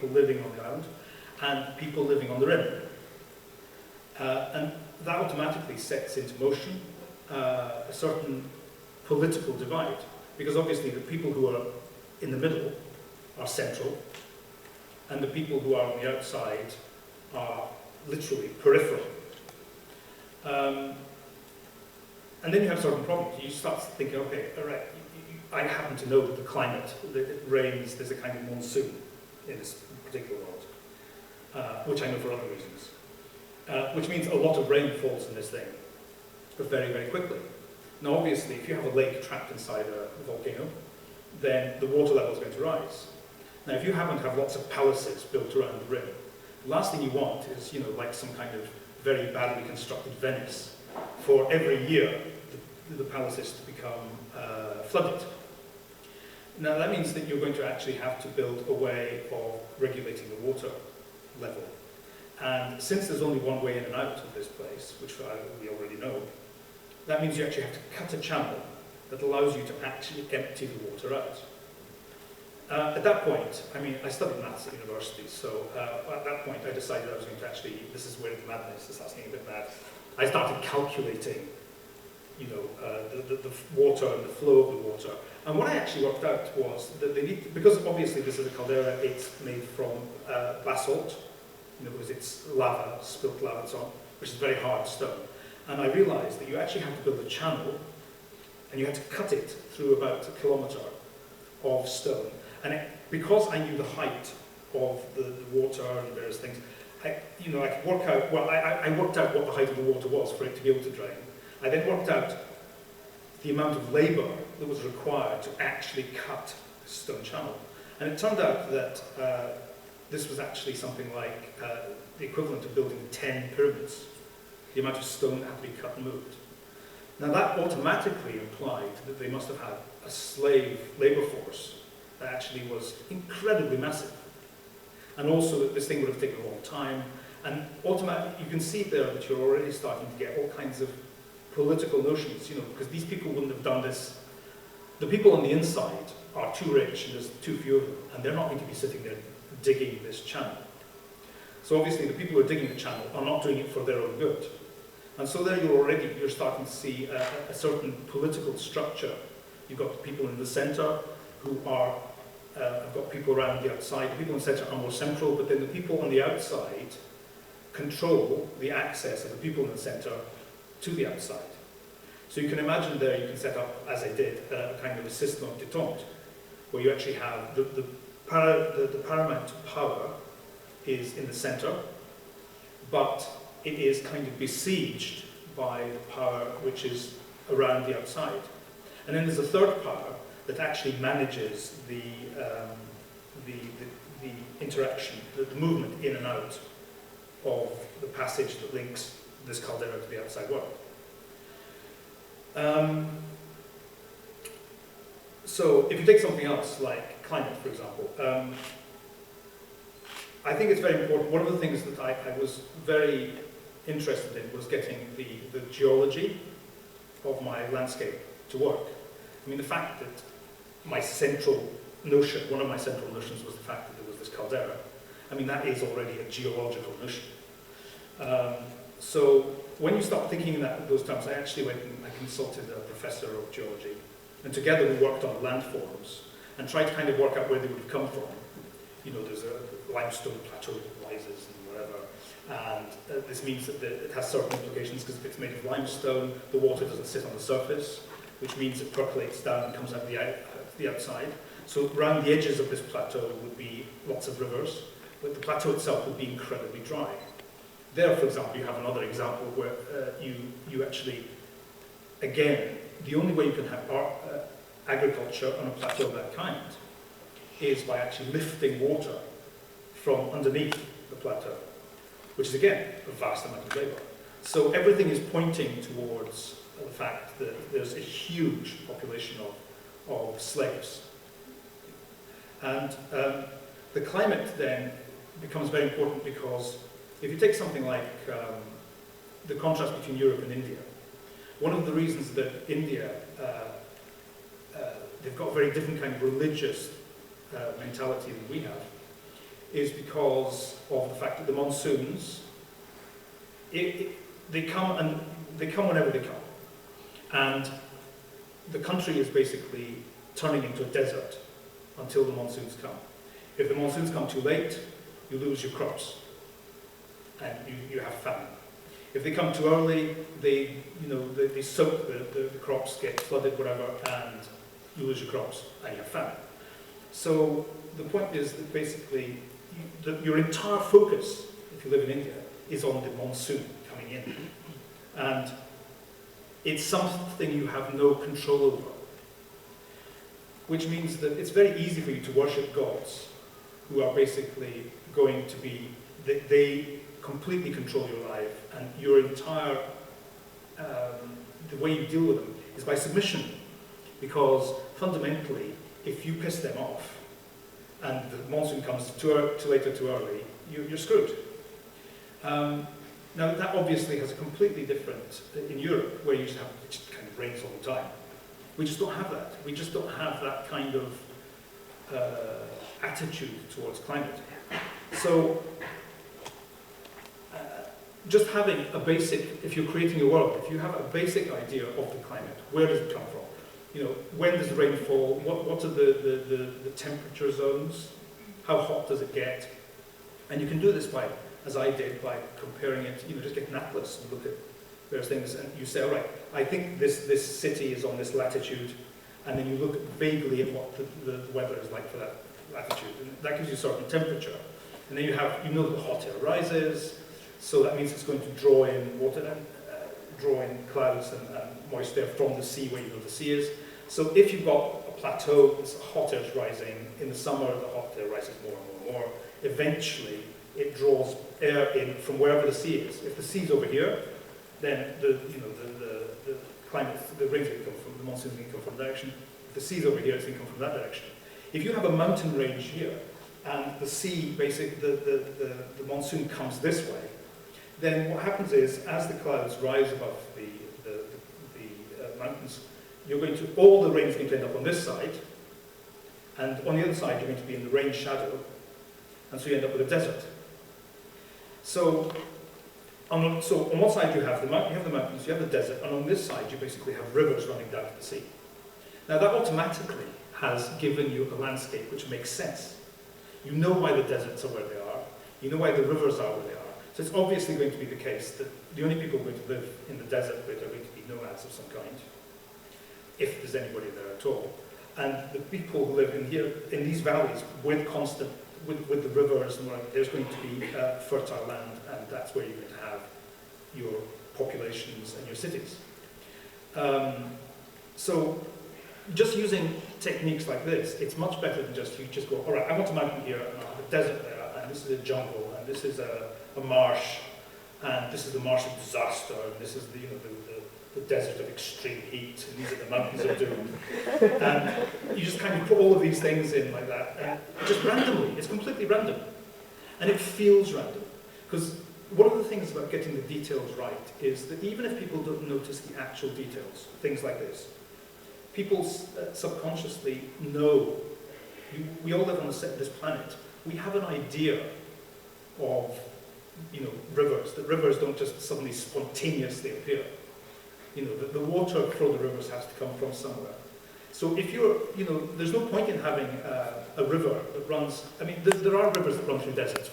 people living on the island and people living on the rim. And that automatically sets into motion a certain political divide, because obviously the people who are in the middle are central, and the people who are on the outside are literally peripheral. And then you have certain problems. You start thinking, okay, all right, I happen to know the climate, that it rains, there's a kind of monsoon in this particular world, which I know for other reasons. Which means a lot of rain falls in this thing very, very quickly. Now obviously, if you have a lake trapped inside a volcano, then the water level is going to rise. Now if you happen to have lots of palaces built around the rim, the last thing you want is, you know, like some kind of very badly constructed Venice, for every year the palaces to become flooded. Now that means that you're going to actually have to build a way of regulating the water level. And since there's only one way in and out of this place, which we already know, that means you actually have to cut a channel that allows you to actually empty the water out. At that point, I mean, I studied maths at university, so at that point I decided I was going to actually, this is where the madness starts getting a bit mad. I started calculating, you know, the water and the flow of the water. And what I actually worked out was that they need, because obviously this is a caldera, it's made from basalt, you know, because it's lava, spilt lava and so on, which is very hard stone. And I realized that you actually have to build a channel, and you had to cut it through about 1 kilometer of stone. And because I knew the height of the water and various things, I could work out, well, I worked out what the height of the water was for it to be able to drain. I then worked out the amount of labour that was required to actually cut the stone channel. And it turned out that this was actually something like the equivalent of building 10 pyramids, the amount of stone that had to be cut and moved. Now that automatically implied that they must have had a slave labour force that actually was incredibly massive. And also that this thing would have taken a long time. And automatically, you can see there that you're already starting to get all kinds of political notions, you know, because these people wouldn't have done this. The people on the inside are too rich and there's too few of them, and they're not going to be sitting there digging this channel. So obviously the people who are digging the channel are not doing it for their own good. And so there you're starting to see a certain political structure. You've got the people in the centre who are, I've got people around the outside. The people in the centre are more central, but then the people on the outside control the access of the people in the centre to the outside. So you can imagine there, you can set up, as I did, a kind of a system of détente, where you actually have the paramount power is in the centre, but it is kind of besieged by the power which is around the outside. And then there's a third power that actually manages the interaction, the movement in and out of the passage that links this caldera to the outside world. So if you take something else like climate, for example, I think it's very important. One of the things that I was very interested in was getting the geology of my landscape to work. I mean, the fact that my central notion, one of my central notions was the fact that there was this caldera. I mean, that is already a geological notion. So when you start thinking in those terms, I actually went and I consulted a professor of geology, and together we worked on landforms and tried to kind of work out where they would have come from. You know, there's a limestone plateau that rises and wherever, and this means that it has certain implications, because if it's made of limestone, the water doesn't sit on the surface, which means it percolates down and comes out the outside. So around the edges of this plateau would be lots of rivers, but the plateau itself would be incredibly dry. There, for example, you have another example where you actually, again, the only way you can have agriculture on a plateau of that kind is by actually lifting water from underneath the plateau, which is, again, a vast amount of labour. So everything is pointing towards the fact that there's a huge population of slaves. And the climate then becomes very important, because if you take something like the contrast between Europe and India, one of the reasons that India, they've got a very different kind of religious mentality than we have, is because of the fact that the monsoons, they come whenever they come. And the country is basically turning into a desert until the monsoons come. If the monsoons come too late, you lose your crops and you have famine. If they come too early, they soak the crops, get flooded, whatever, and you lose your crops and you have famine. So the point is that basically your entire focus, if you live in India, is on the monsoon coming in. And it's something you have no control over. Which means that it's very easy for you to worship gods who are basically going to be, they completely control your life, and your entire, the way you deal with them is by submission. Because fundamentally, if you piss them off, and the monsoon comes too late or too early, you're screwed. Now that obviously has a completely different, in Europe, where it just kind of rains all the time. We just don't have that. We just don't have that kind of attitude towards climate. So, just having a basic, if you're creating a world, if you have a basic idea of the climate, where does it come from? You know, when does the rain fall? What are the temperature zones? How hot does it get? And you can do this by, as I did, by comparing it, just get an atlas and look at various things, and you say, all right, I think this city is on this latitude, and then you look vaguely at what the weather is like for that latitude, and that gives you a certain temperature. And then you know that hot air rises, so that means it's going to draw in water, draw in clouds and moist air from the sea, where you know the sea is. So if you've got a plateau, this hot air is rising, in the summer the hot air rises more and more and more, eventually it draws air in from wherever the sea is. If the sea's over here, then the climate, the rain's going to come from, the monsoon's going to come from that direction. If the sea's over here, it's going to come from that direction. If you have a mountain range here, and the sea, basically, the monsoon comes this way, then what happens is, as the clouds rise above the mountains, all the rain's going to end up on this side, and on the other side you're going to be in the rain shadow, and so you end up with a desert. So on one side you have the mountains, you have the desert, and on this side you basically have rivers running down to the sea. Now that automatically has given you a landscape which makes sense. You know why the deserts are where they are, you know why the rivers are where they are. So it's obviously going to be the case that the only people who are going to live in the desert bit are going to be nomads of some kind, if there's anybody there at all. And the people who live in these valleys with the rivers, and there's going to be fertile land, and that's where you're going to have your populations and your cities. So just using techniques like this, it's much better than you just go, all right, I want a mountain here, and I have a desert there, and this is a jungle, and this is a marsh, and this is the marsh of disaster, and this is the desert of extreme heat, and these are the mountains of doom. And you just kind of put all of these things in like that, and just randomly. It's completely random. And it feels random. Because one of the things about getting the details right is that even if people don't notice the actual details, things like this, people subconsciously know, we all live on this planet, we have an idea of rivers, that rivers don't just suddenly spontaneously appear. The water for the rivers has to come from somewhere. So if there's no point in having a river that runs, there are rivers that run through deserts.